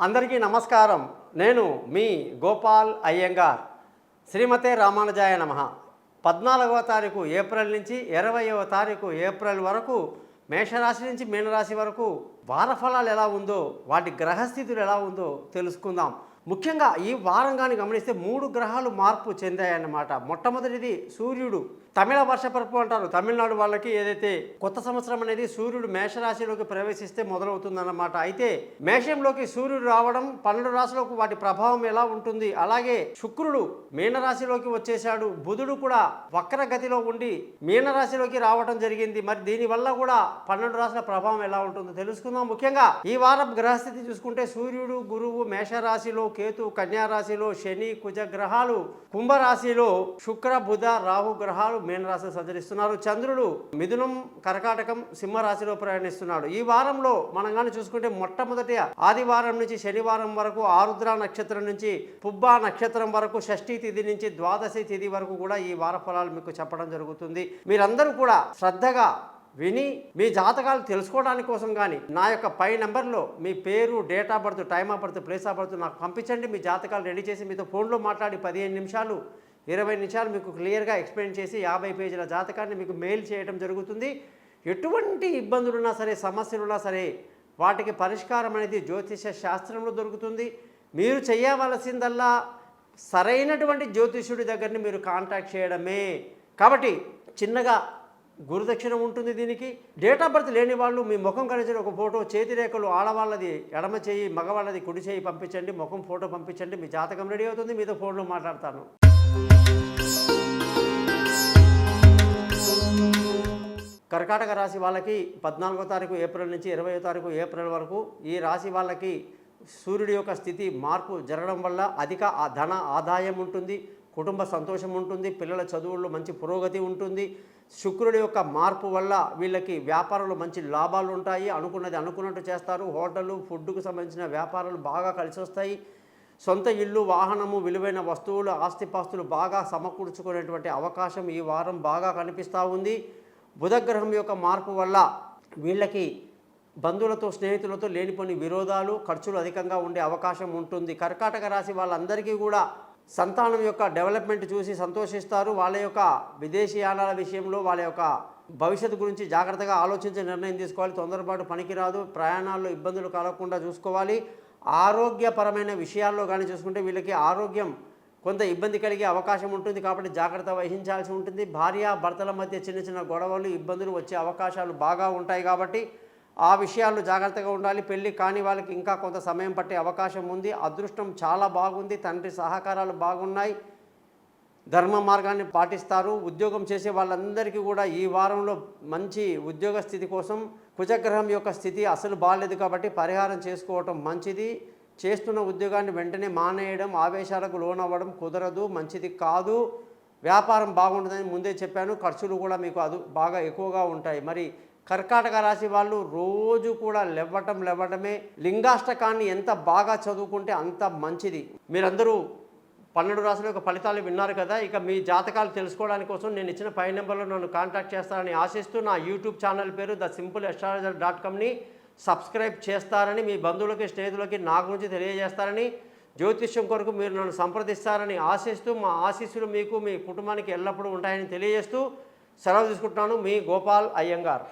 అందరికీ నమస్కారం. నేను మీ గోపాల్ అయ్యంగార్. శ్రీమతే రామానుజాయ నమః. 14వ తారీఖు ఏప్రిల్ నుంచి 20వ తారీఖు ఏప్రిల్ వరకు మేషరాశి నుంచి మీనరాశి వరకు వార ఫలాలు ఎలా ఉందో, వాటి గ్రహస్థితులు ఎలా ఉందో తెలుసుకుందాం. ముఖ్యంగా ఈ వారం కానీ గమనిస్తే 3 గ్రహాలు మార్పు చెందాయన్నమాట. మొట్టమొదటిది సూర్యుడు. తమిళ వర్షపరపు అంటారు. తమిళనాడు వాళ్ళకి ఏదైతే కొత్త సంవత్సరం అనేది సూర్యుడు మేషరాశిలోకి ప్రవేశిస్తే మొదలవుతుందన్నమాట. అయితే మేషంలోకి సూర్యుడు రావడం 12 రాశులకు వాటి ప్రభావం ఎలా ఉంటుంది, అలాగే శుక్రుడు మీనరాశిలోకి వచ్చేశాడు. బుధుడు కూడా వక్రగతిలో ఉండి మీనరాశిలోకి రావడం జరిగింది. మరి దీనివల్ల కూడా 12 రాశుల ప్రభావం ఎలా ఉంటుందో తెలుసుకుందాం. ముఖ్యంగా ఈ వారం గ్రహస్థితి చూసుకుంటే సూర్యుడు, గురువు మేషరాశిలో, కేతు కన్యారాశిలో, శని కుజ గ్రహాలు కుంభరాశిలో, శుక్ర బుధ రాహు గ్రహాలు మీనరాశిలో సంచరిస్తున్నారు. చంద్రుడు మిథునం కర్కాటకం సింహరాశిలో ప్రయాణిస్తున్నాడు. ఈ వారంలో మనం కానీ చూసుకుంటే మొట్టమొదటి ఆదివారం నుంచి శనివారం వరకు, ఆరుద్ర నక్షత్రం నుంచి పుబ్బా నక్షత్రం వరకు, షష్ఠీ తిథి నుంచి ద్వాదశి తిథి వరకు కూడా ఈ వార ఫలాలు మీకు చెప్పడం జరుగుతుంది. మీరందరూ కూడా శ్రద్ధగా విని మీ జాతకాలు తెలుసుకోవడానికి కోసం కానీ నా యొక్క పై నెంబర్లో మీ పేరు, date of birth, time of birth, place of birth నాకు పంపించండి. మీ జాతకాలు రెడీ చేసి మీతో ఫోన్లో మాట్లాడి 15 నిమిషాలు 20 నిమిషాలు మీకు క్లియర్గా ఎక్స్ప్లెయిన్ చేసి 50 పేజీల జాతకాన్ని మీకు మెయిల్ చేయడం జరుగుతుంది. ఎటువంటి ఇబ్బందులున్నా సరే, సమస్యలున్నా సరే వాటికి పరిష్కారం అనేది జ్యోతిష శాస్త్రంలో దొరుకుతుంది. మీరు చేయవలసిందల్లా సరైనటువంటి జ్యోతిష్యుడి దగ్గరని మీరు కాంటాక్ట్ చేయడమే. కాబట్టి చిన్నగా గురుదక్షిణ ఉంటుంది. దీనికి డేట్ ఆఫ్ బర్త్ లేని వాళ్ళు మీ ముఖం కలిసిన ఒక ఫోటో, చేతి రేఖలు ఆడవాళ్ళది ఎడమ చేయి, మగవాళ్ళది కుడి చేయి పంపించండి. ముఖం ఫోటో పంపించండి. మీ జాతకం రెడీ అవుతుంది. మీతో ఫోన్లో మాట్లాడతాను. కర్కాటక రాశి వాళ్ళకి 14వ తారీఖు ఏప్రిల్ నుంచి 20వ తారీఖు ఏప్రిల్ వరకు ఈ రాశి వాళ్ళకి సూర్యుడి యొక్క స్థితి మార్పు జరగడం వల్ల అధిక ధన ఆదాయం ఉంటుంది, కుటుంబ సంతోషం ఉంటుంది, పిల్లల చదువుల్లో మంచి పురోగతి ఉంటుంది. శుక్రుడి యొక్క మార్పు వల్ల వీళ్ళకి వ్యాపారంలో మంచి లాభాలు ఉంటాయి. అనుకున్నది అనుకున్నట్టు చేస్తారు. హోటళ్ళు, ఫుడ్కు సంబంధించిన వ్యాపారాలు బాగా కలిసి వస్తాయి. సొంత ఇల్లు, వాహనము, విలువైన వస్తువులు, ఆస్తిపాస్తులు బాగా సమకూర్చుకునేటువంటి అవకాశం ఈ వారం బాగా కనిపిస్తూ ఉంది. బుధగ్రహం యొక్క మార్పు వల్ల వీళ్ళకి బంధువులతో, స్నేహితులతో లేనిపోని విరోధాలు, ఖర్చులు అధికంగా ఉండే అవకాశం ఉంటుంది. కర్కాటక రాశి వాళ్ళందరికీ కూడా సంతానం యొక్క డెవలప్మెంట్ చూసి సంతోషిస్తారు. వాళ్ళ యొక్క విదేశీయానాల విషయంలో వాళ్ళ యొక్క భవిష్యత్తు గురించి జాగ్రత్తగా ఆలోచించి నిర్ణయం తీసుకోవాలి. తొందరపాటు పనికిరాదు. ప్రయాణాల్లో ఇబ్బందులు కలగకుండా చూసుకోవాలి. ఆరోగ్యపరమైన విషయాల్లో కానీ చూసుకుంటే వీళ్ళకి ఆరోగ్యం కొంత ఇబ్బంది కలిగే అవకాశం ఉంటుంది. కాబట్టి జాగ్రత్త వహించాల్సి ఉంటుంది. భార్య భర్తల మధ్య చిన్న చిన్న గొడవలు, ఇబ్బందులు వచ్చే అవకాశాలు బాగా ఉంటాయి. కాబట్టి ఆ విషయాల్లో జాగ్రత్తగా ఉండాలి. పెళ్ళి కాని వాళ్ళకి ఇంకా కొంత సమయం పట్టే అవకాశం ఉంది. అదృష్టం చాలా బాగుంది. తండ్రి సహకారాలు బాగున్నాయి. ధర్మ మార్గాన్ని పాటిస్తారు. ఉద్యోగం చేసే వాళ్ళందరికీ కూడా ఈ వారంలో మంచి ఉద్యోగ స్థితి కోసం కుజగ్రహం యొక్క స్థితి అసలు బాగాలేదు కాబట్టి పరిహారం చేసుకోవటం మంచిది. చేస్తున్న ఉద్యోగాన్ని వెంటనే మానేయడం, ఆవేశాలకు లోనవ్వడం కుదరదు, మంచిది కాదు. వ్యాపారం బాగుంటుందని ముందే చెప్పాను. ఖర్చులు కూడా మీకు బాగా ఎక్కువగా ఉంటాయి. మరి కర్కాటక రాశి వాళ్ళు రోజు కూడా లేవటమే. లింగాష్టకాన్ని ఎంత బాగా చదువుకుంటే అంత మంచిది. మీరందరూ 12 రాశుల యొక్క ఫలితాలు విన్నారు కదా. ఇక మీ జాతకాలు తెలుసుకోవడానికి కోసం నేను ఇచ్చిన పై నెంబర్లో నన్ను కాంటాక్ట్ చేస్తారని ఆశిస్తూ నా యూట్యూబ్ ఛానల్ పేరు thesimple.astrologer.comని సబ్స్క్రైబ్ చేస్తారని, మీ బంధువులకి, స్నేహితులకి నా గురించి తెలియజేస్తారని, జ్యోతిష్యం కొరకు మీరు నన్ను సంప్రదిస్తారని ఆశిస్తూ మా ఆశీస్సులు మీకు, మీ కుటుంబానికి ఎల్లప్పుడూ ఉంటాయని తెలియజేస్తూ సెలవు తీసుకుంటున్నాను. మీ గోపాల్ అయ్యంగార్.